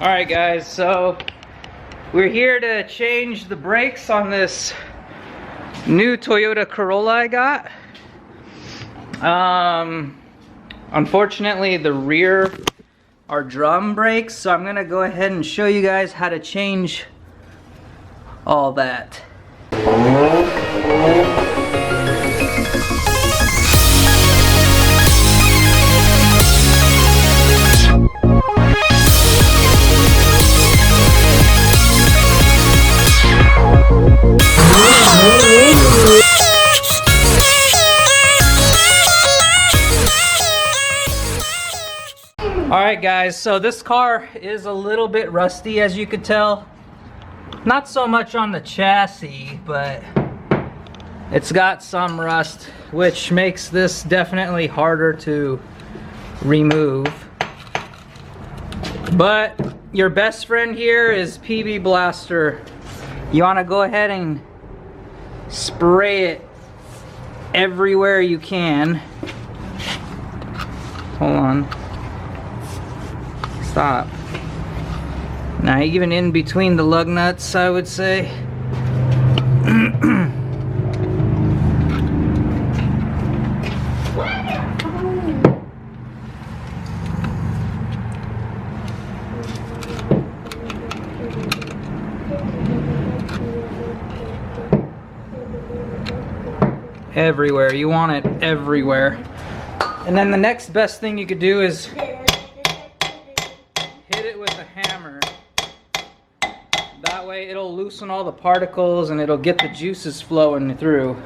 Alright guys, so we're here to change the brakes on this new Toyota Corolla I got. Unfortunately the rear are drum brakes, so I'm gonna go ahead and show you guys how to change all that. Alright guys, so this car is a little bit rusty, as you could tell. Not so much on the chassis, but it's got some rust, which makes this definitely harder to remove. But your best friend here is PB Blaster. You want to go ahead and spray it everywhere you can. Hold on. Stop. Now even in between the lug nuts, I would say. Everywhere. You want it everywhere. And then the next best thing you could do is hammer. That way it'll loosen all the particles and it'll get the juices flowing through.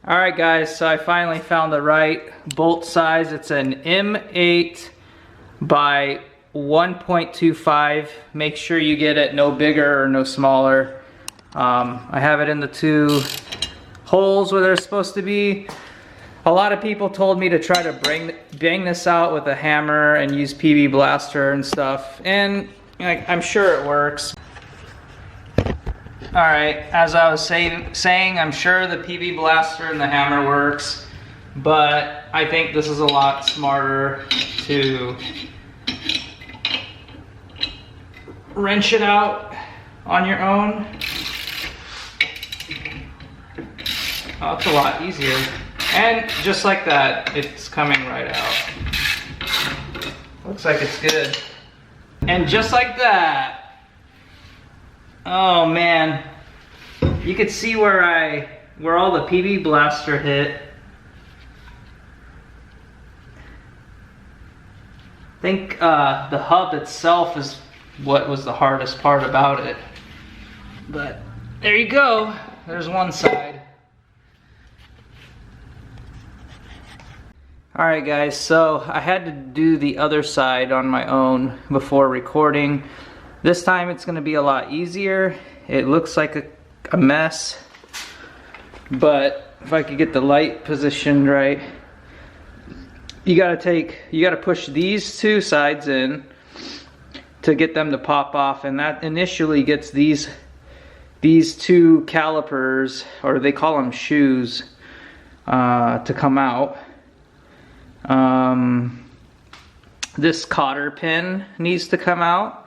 Alright guys, so I finally found the right bolt size. It's an M8 by 1.25. Make sure you get it no bigger or no smaller. I have it in the two holes where they're supposed to be. A lot of people told me to try to bang this out with a hammer and use PB Blaster and stuff, and I'm sure it works. Alright, as I was saying, I'm sure the PB Blaster and the hammer works, but I think this is a lot smarter to wrench it out on your own. Oh, it's a lot easier. And just like that, it's coming right out. Looks like it's good. And just like that. Oh man. You could see where all the PB Blaster hit. I think the hub itself is what was the hardest part about it. But there you go. There's one side. Alright guys, so I had to do the other side on my own before recording. This time it's going to be a lot easier. It looks like a mess, but if I could get the light positioned right, you gotta push these two sides in to get them to pop off, and that initially gets these two calipers, or they call them shoes, to come out. This cotter pin needs to come out.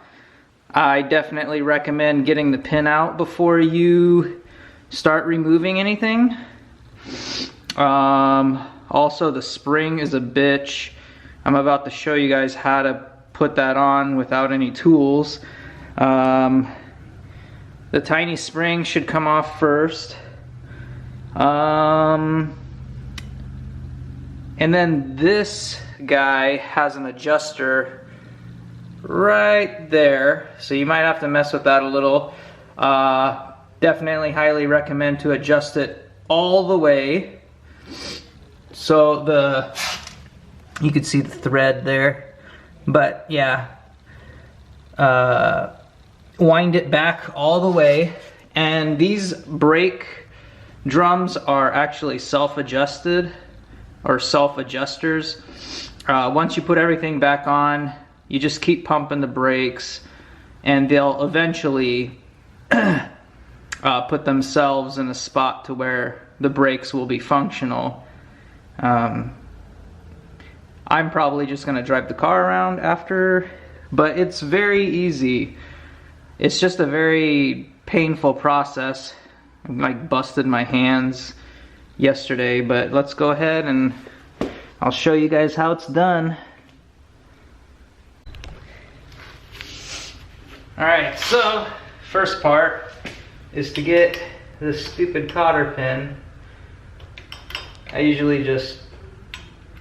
I definitely recommend getting the pin out before you start removing anything. Also, the spring is a bitch. I'm about to show you guys how to put that on without any tools. The tiny spring should come off first. And then this guy has an adjuster right there, so you might have to mess with that a little. Definitely highly recommend to adjust it all the way. So you can see the thread there, but yeah, wind it back all the way. And these brake drums are actually self-adjusted, or self-adjusters. Once you put everything back on, you just keep pumping the brakes and they'll eventually put themselves in a spot to where the brakes will be functional. I'm probably just gonna drive the car around after, but it's very easy. It's just a very painful process. I like busted my hands yesterday, but let's go ahead and I'll show you guys how it's done. Alright, so first part is to get this stupid cotter pin. I usually just,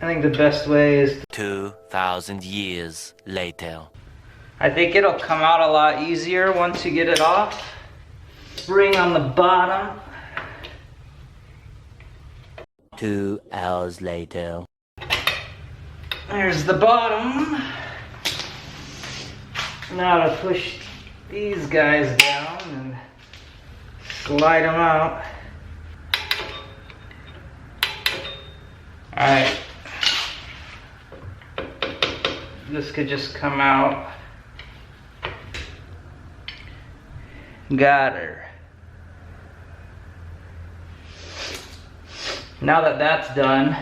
I think the best way is 2,000 years later. I think it'll come out a lot easier once you get it off. Spring on the bottom. 2 hours later. There's the bottom. Now to push these guys down and slide them out. Alright. This could just come out. Got her. Now that that's done,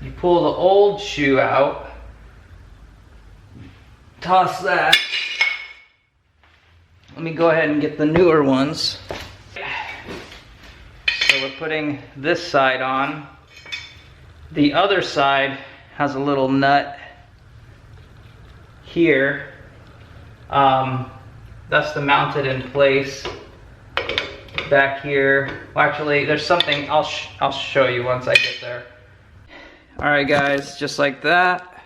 you pull the old shoe out, toss that. Let me go ahead and get the newer ones. So we're putting this side on. The other side has a little nut here. That's to mount it in place. Back here. Well, actually, there's something I'll show you once I get there. Alright guys, just like that.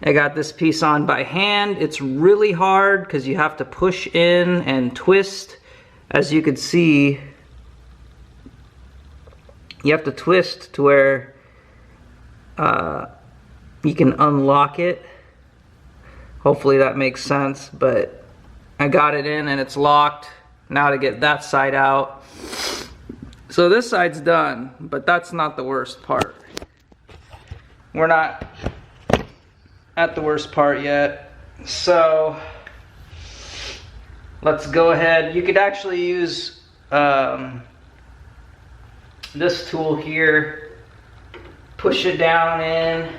I got this piece on by hand. It's really hard because you have to push in and twist. As you can see, you have to twist to where you can unlock it. Hopefully that makes sense, but I got it in and it's locked. Now to get that side out. So this side's done, but that's not the worst part. We're not at the worst part yet. So let's go ahead. You could actually use this tool here. Push it down in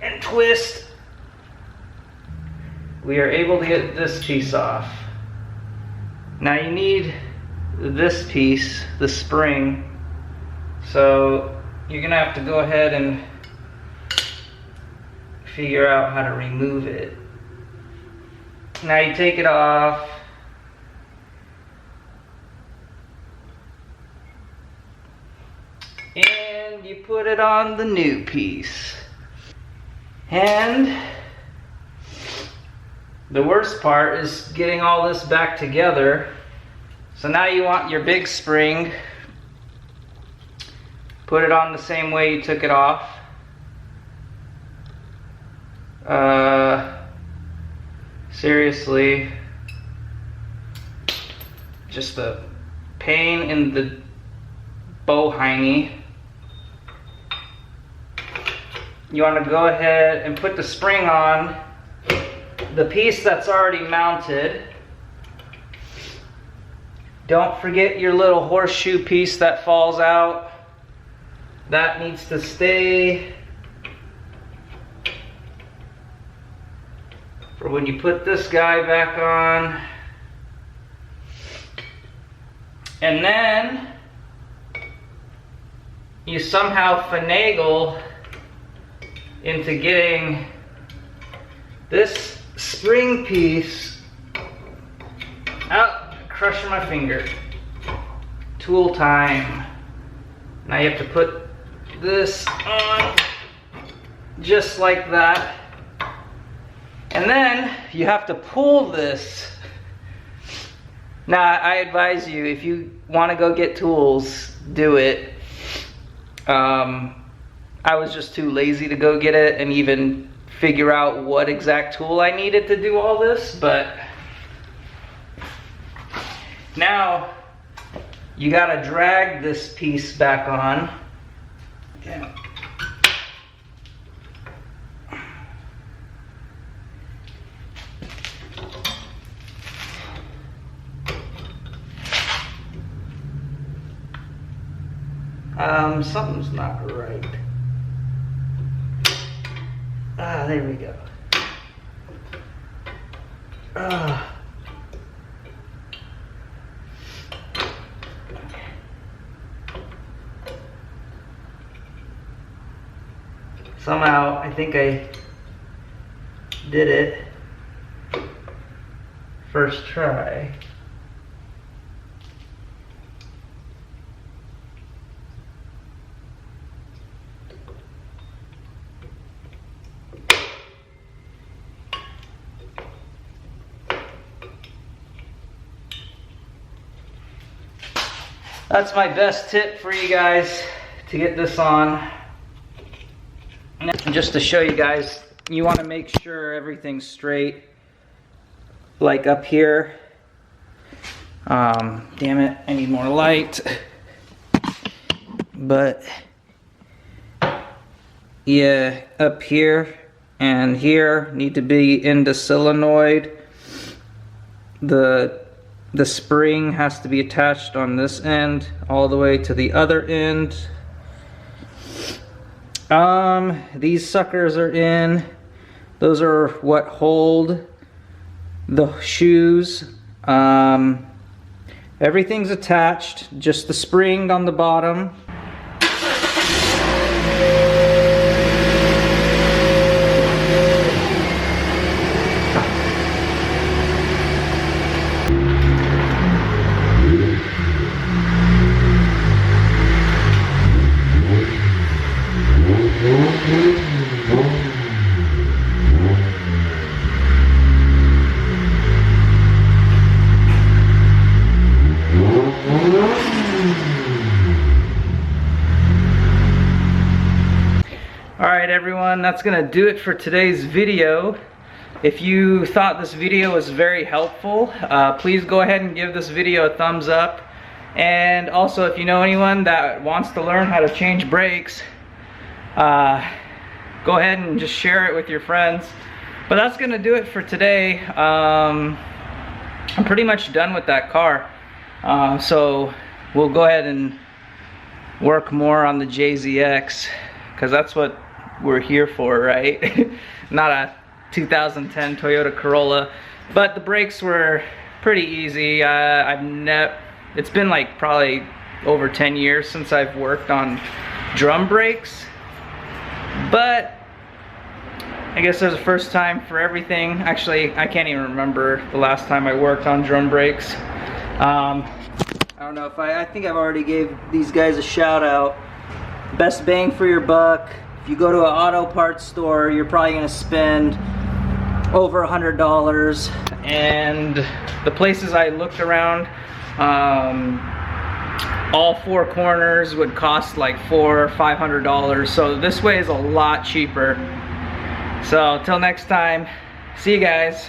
and twist. We are able to get this piece off. Now you need this piece, the spring. So you're gonna have to go ahead and figure out how to remove it. Now you take it off. And you put it on the new piece. And the worst part is getting all this back together. So now you want your big spring. Put it on the same way you took it off. Seriously, just a pain in the bohiney. You want to go ahead and put the spring on the piece that's already mounted. Don't forget your little horseshoe piece that falls out. That needs to stay for when you put this guy back on. And then you somehow finagle into getting this spring piece out. Crushing my finger. Tool time. Now you have to put this on just like that. And then you have to pull this. Now I advise you, if you want to go get tools, do it. I was just too lazy to go get it and even figure out what exact tool I needed to do all this, but now you gotta drag this piece back on. Okay. Something's not right. Ah, there we go. Ah. Somehow, I think I did it first try. That's my best tip for you guys to get this on. And just to show you guys, you want to make sure everything's straight. Like up here. Damn it, I need more light. But yeah, up here and here need to be in the solenoid. The spring has to be attached on this end all the way to the other end. These suckers are in. Those are what hold the shoes. Everything's attached, just the spring on the bottom. Alright everyone, that's gonna do it for today's video. If you thought this video was very helpful, please go ahead and give this video a thumbs up. And also, if you know anyone that wants to learn how to change brakes, go ahead and just share it with your friends. But that's gonna do it for today. I'm pretty much done with that car. So we'll go ahead and work more on the JZX, because that's what we're here for, right? Not a 2010 Toyota Corolla. But the brakes were pretty easy. It's been like probably over 10 years since I've worked on drum brakes. But I guess there's a first time for everything. Actually, I can't even remember the last time I worked on drum brakes. I don't know if I think I've already gave these guys a shout out. Best bang for your buck. If you go to an auto parts store, you're probably gonna spend over $100. And the places I looked around, all four corners would cost like $400 or $500. So this way is a lot cheaper. So till next time, see you guys.